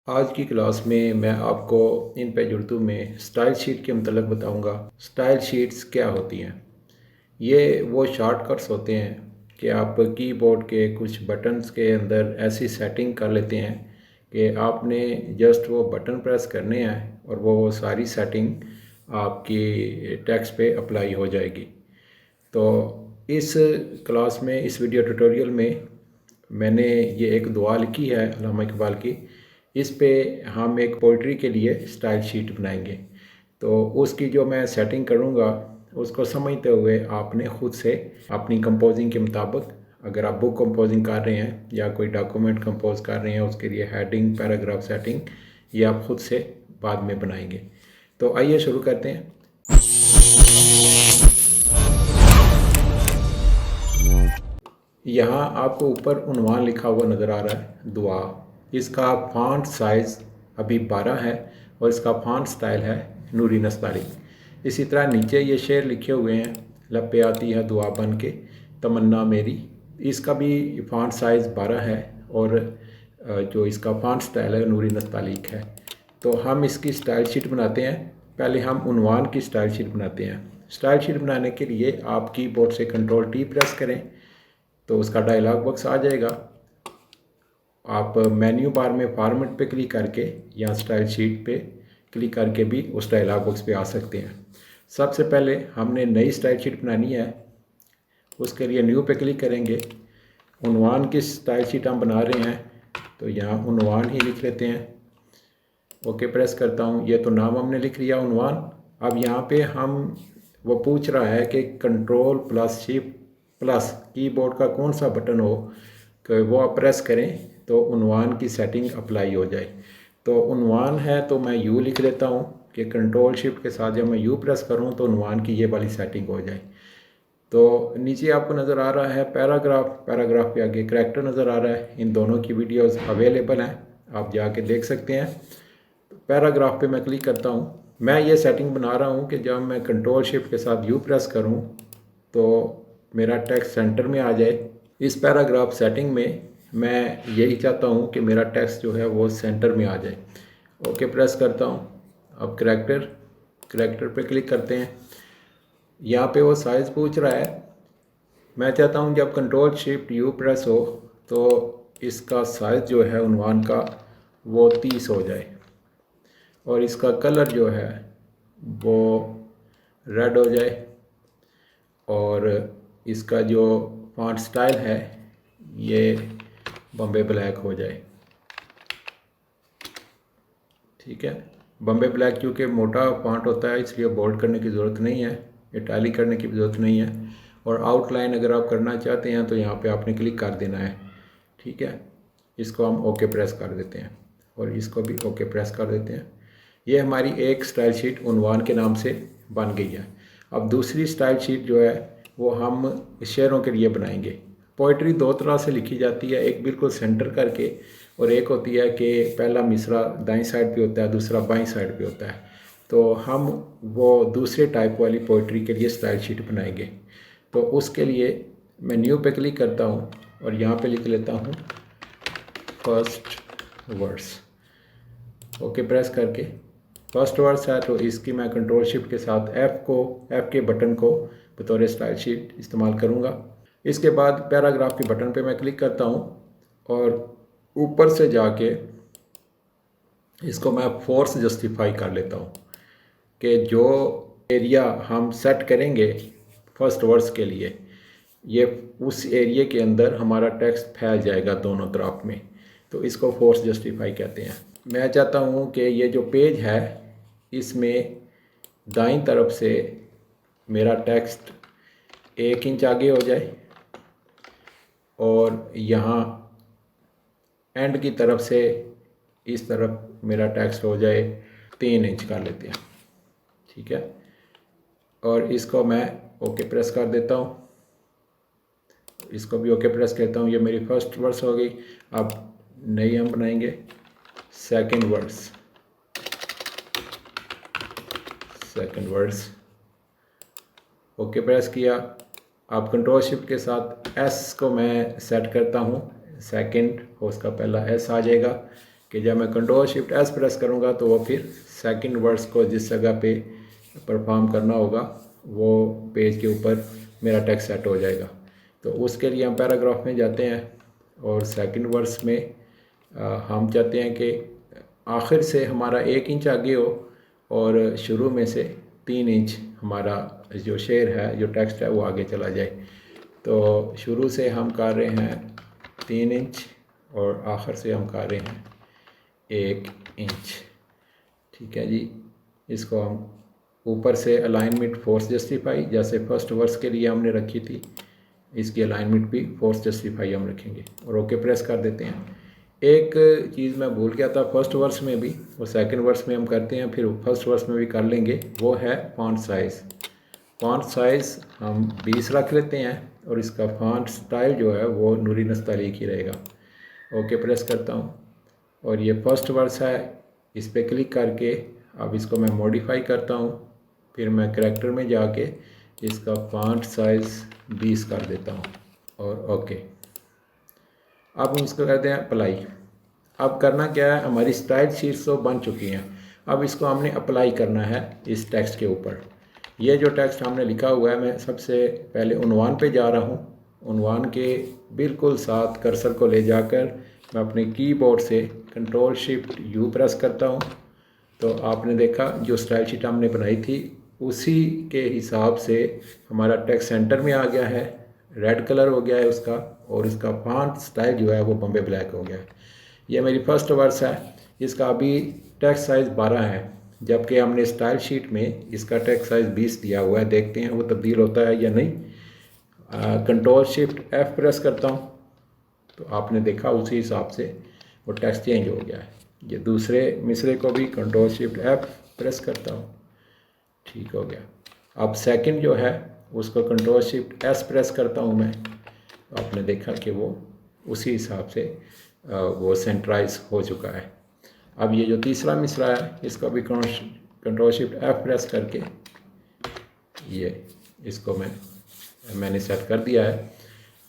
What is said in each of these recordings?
आज की क्लास में मैं आपको इन पेज उर्दू में स्टाइल शीट के मतलब बताऊंगा। स्टाइल शीट्स क्या होती हैं? ये वो शॉर्टकट्स होते हैं कि आप कीबोर्ड के कुछ बटन्स के अंदर ऐसी सेटिंग कर लेते हैं कि आपने जस्ट वो बटन प्रेस करने हैं और वो सारी सेटिंग आपकी टेक्स्ट पे अप्लाई हो जाएगी। तो इस क्लास में, इस वीडियो ट्यूटोरियल में मैंने ये एक दुआ लिखी है अल्लामा इकबाल की। इस पे हम एक पोइट्री के लिए स्टाइल शीट बनाएंगे। तो उसकी जो मैं सेटिंग करूँगा उसको समझते हुए आपने ख़ुद से अपनी कंपोजिंग के मुताबिक, अगर आप बुक कंपोजिंग कर रहे हैं या कोई डॉक्यूमेंट कंपोज कर रहे हैं, उसके लिए हेडिंग, पैराग्राफ सेटिंग, ये आप ख़ुद से बाद में बनाएंगे। तो आइए शुरू करते हैं। यहाँ आपको ऊपर उन्वान लिखा हुआ नज़र आ रहा है, दुआ। इसका फॉन्ट साइज़ अभी 12 है और इसका फॉन्ट स्टाइल है नूरी नस्तारी। इसी तरह नीचे ये शेर लिखे हुए हैं, लब पे आती है दुआ बन के तमन्ना मेरी। इसका भी फॉन्ट साइज़ 12 है और जो इसका फॉन्ट स्टाइल है नूरी नस्तालिक है। तो हम इसकी स्टाइल शीट बनाते हैं। पहले हम उन्वान की स्टाइल शीट बनाते हैं। स्टाइल शीट बनाने के लिए आप कीबोर्ड से कंट्रोल टी प्रेस करें तो उसका डायलॉग बॉक्स आ जाएगा। आप मेन्यू बार में फॉर्मेट पे क्लिक करके या स्टाइल शीट पे क्लिक करके भी उस डायलॉग बॉक्स पे आ सकते हैं। सबसे पहले हमने नई स्टाइल शीट बनानी है। उसके लिए न्यू पे क्लिक करेंगे। उन्वान की स्टाइल शीट हम बना रहे हैं तो यहाँ उन्वान ही लिख लेते हैं। ओके प्रेस करता हूँ। ये तो नाम हमने लिख लिया उन्वान। अब यहाँ पे हम वो पूछ रहा है कि control plus shift plus keyboard का कौन सा बटन हो कि वो आप प्रेस करें तो उन्वान की सेटिंग अप्लाई हो जाए। तो उन्वान है तो मैं यू लिख लेता हूँ कि कंट्रोल शिफ्ट के साथ जब मैं यू प्रेस करूँ तो उन्वान की ये वाली सेटिंग हो जाए। तो नीचे आपको नज़र आ रहा है पैराग्राफ, पैराग्राफ पे आगे करैक्टर नज़र आ रहा है। इन दोनों की वीडियोस अवेलेबल हैं, आप जाके देख सकते हैं। पैराग्राफ पे मैं क्लिक करता हूँ। मैं ये सेटिंग बना रहा हूँ कि जब मैं कंट्रोल शिफ्ट के साथ यू प्रेस करूँ तो मेरा टेक्स्ट सेंटर में आ जाए। इस पैराग्राफ सेटिंग में मैं यही चाहता हूँ कि मेरा टेक्स्ट जो है वो सेंटर में आ जाए। ओके प्रेस करता हूँ। अब करैक्टर पे क्लिक करते हैं। यहाँ पे वो साइज़ पूछ रहा है। मैं चाहता हूँ जब कंट्रोल शिफ्ट यू प्रेस हो तो इसका साइज़ जो है उन्वान का वो 30 हो जाए और इसका कलर जो है वो रेड हो जाए और इसका जो फॉन्ट स्टाइल है ये बॉम्बे ब्लैक हो जाए। ठीक है, बॉम्बे ब्लैक क्योंकि मोटा फॉन्ट होता है इसलिए बोल्ड करने की ज़रूरत नहीं है, इटैलिक करने की ज़रूरत नहीं है। और आउटलाइन अगर आप करना चाहते हैं तो यहाँ पे आपने क्लिक कर देना है। ठीक है, इसको हम ओके प्रेस कर देते हैं और इसको भी ओके प्रेस कर देते हैं। ये हमारी एक स्टाइल शीट उन्वान के नाम से बन गई है। अब दूसरी स्टाइल शीट जो है वो हम शेरों के लिए बनाएंगे। पोइट्री दो तरह से लिखी जाती है, एक बिल्कुल सेंटर करके और एक होती है कि पहला मिसरा दाईं साइड पे होता है, दूसरा बाईं साइड पे होता है। तो हम वो दूसरे टाइप वाली पोइट्री के लिए स्टाइल शीट बनाएंगे। तो उसके लिए मैं न्यू पे क्लिक करता हूँ और यहाँ पे लिख लेता हूँ फर्स्ट वर्ड्स। ओके प्रेस करके फर्स्ट वर्ड्स है तो इसकी मैं कंट्रोल शिफ्ट के साथ एफ़ के बटन को बतौर स्टाइल शीट इस्तेमाल करूँगा। इसके बाद पैराग्राफ के बटन पे मैं क्लिक करता हूँ और ऊपर से जाके इसको मैं फोर्स जस्टिफाई कर लेता हूँ कि जो एरिया हम सेट करेंगे फर्स्ट वर्ड्स के लिए, ये उस एरिया के अंदर हमारा टेक्स्ट फैल जाएगा दोनों तरफ में। तो इसको फोर्स जस्टिफाई कहते हैं। मैं चाहता हूँ कि ये जो पेज है इसमें दाईं तरफ से मेरा टेक्स्ट 1 इंच आगे हो जाए और यहाँ एंड की तरफ से इस तरफ मेरा टेक्स्ट हो जाए 3 इंच कर लेते हैं। ठीक है, और इसको मैं ओके प्रेस कर देता हूँ। इसको भी ओके प्रेस करता हूँ। ये मेरी फर्स्ट वर्ड्स हो गई। अब नई हम बनाएंगे सेकंड वर्ड्स। ओके प्रेस किया। अब कंट्रोल शिफ्ट के साथ एस को मैं सेट करता हूँ, सेकंड हो उसका पहला एस आ जाएगा कि जब मैं कंट्रोल शिफ्ट एस प्रेस करूँगा तो वो फिर सेकंड वर्ड्स को जिस जगह पे परफॉर्म करना होगा वो पेज के ऊपर मेरा टेक्स्ट सेट हो जाएगा। तो उसके लिए हम पैराग्राफ में जाते हैं और सेकंड वर्ड्स में हम चाहते हैं कि आखिर से हमारा 1 इंच आगे हो और शुरू में से 3 इंच हमारा जो शेर है, जो टेक्स्ट है, वो आगे चला जाए। तो शुरू से हम कर रहे हैं 3 इंच और आखिर से हम कर रहे हैं 1 इंच। ठीक है जी। इसको हम ऊपर से अलाइनमेंट फोर्स जस्टिफाई, जैसे फर्स्ट वर्स के लिए हमने रखी थी, इसकी अलाइनमेंट भी फोर्स जस्टिफाई हम रखेंगे और ओके प्रेस कर देते हैं। एक चीज़ मैं भूल गया था फर्स्ट वर्स में भी, वो सेकंड वर्स में हम करते हैं, फिर फर्स्ट वर्स में भी कर लेंगे, वो है फॉन्ट साइज़। फॉन्ट साइज़ हम 20 रख लेते हैं और इसका फॉन्ट स्टाइल जो है वो नूरी नस्तालीक ही रहेगा। ओके प्रेस करता हूँ और ये फर्स्ट वर्स है, इस पर क्लिक करके अब इसको मैं मॉडिफाई करता हूँ। फिर मैं करैक्टर में जाके इसका फॉन्ट साइज़ 20 कर देता हूँ और ओके। अब हम इसको कहते हैं अप्लाई। अब करना क्या है, हमारी स्टाइल शीट्स तो बन चुकी हैं, अब इसको हमने अप्लाई करना है इस टेक्स्ट के ऊपर। ये जो टेक्स्ट हमने लिखा हुआ है, मैं सबसे पहले उन्वान पे जा रहा हूँ। उन्वान के बिल्कुल साथ कर्सर को ले जाकर मैं अपने कीबोर्ड से कंट्रोल शिफ्ट यू प्रेस करता हूँ। तो आपने देखा जो स्टाइल शीट हमने बनाई थी उसी के हिसाब से हमारा टेक्स्ट सेंटर में आ गया है, रेड कलर हो गया है उसका, और इसका फॉन्ट स्टाइल जो है वो बॉम्बे ब्लैक हो गया है। ये मेरी फर्स्ट वर्स है, इसका अभी टेक्स्ट साइज़ 12 है, जबकि हमने स्टाइल शीट में इसका टेक्स्ट साइज़ 20 दिया हुआ है। देखते हैं वो तब्दील होता है या नहीं। कंट्रोल शिफ्ट एफ प्रेस करता हूँ तो आपने देखा उसी हिसाब से वो टेक्स्ट चेंज हो गया है। ये दूसरे मिसरे को भी कंट्रोल शिफ्ट एफ प्रेस करता हूँ, ठीक हो गया। अब सेकंड जो है उसको कंट्रोल शिफ्ट एस प्रेस करता हूँ मैं, तो आपने देखा कि वो उसी हिसाब से वो सेंट्राइज हो चुका है। अब ये जो तीसरा मिसरा है इसका भी कंट्रोल शिफ्ट एफ प्रेस करके ये इसको मैंने सेट कर दिया है।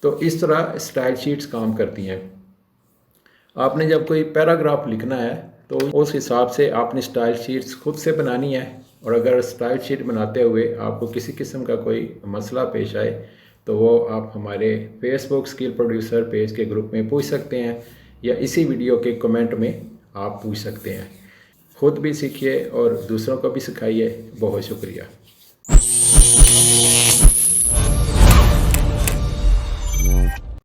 तो इस तरह स्टाइल शीट्स काम करती हैं। आपने जब कोई पैराग्राफ लिखना है तो उस हिसाब से आपने स्टाइल शीट्स खुद से बनानी है, और अगर स्टाइल शीट बनाते हुए आपको किसी किस्म का कोई मसला पेश आए तो वो आप हमारे फेसबुक स्किल प्रोड्यूसर पेज के ग्रुप में पूछ सकते हैं या इसी वीडियो के कमेंट में आप पूछ सकते हैं। खुद भी सीखिए और दूसरों को भी सिखाइए। बहुत शुक्रिया।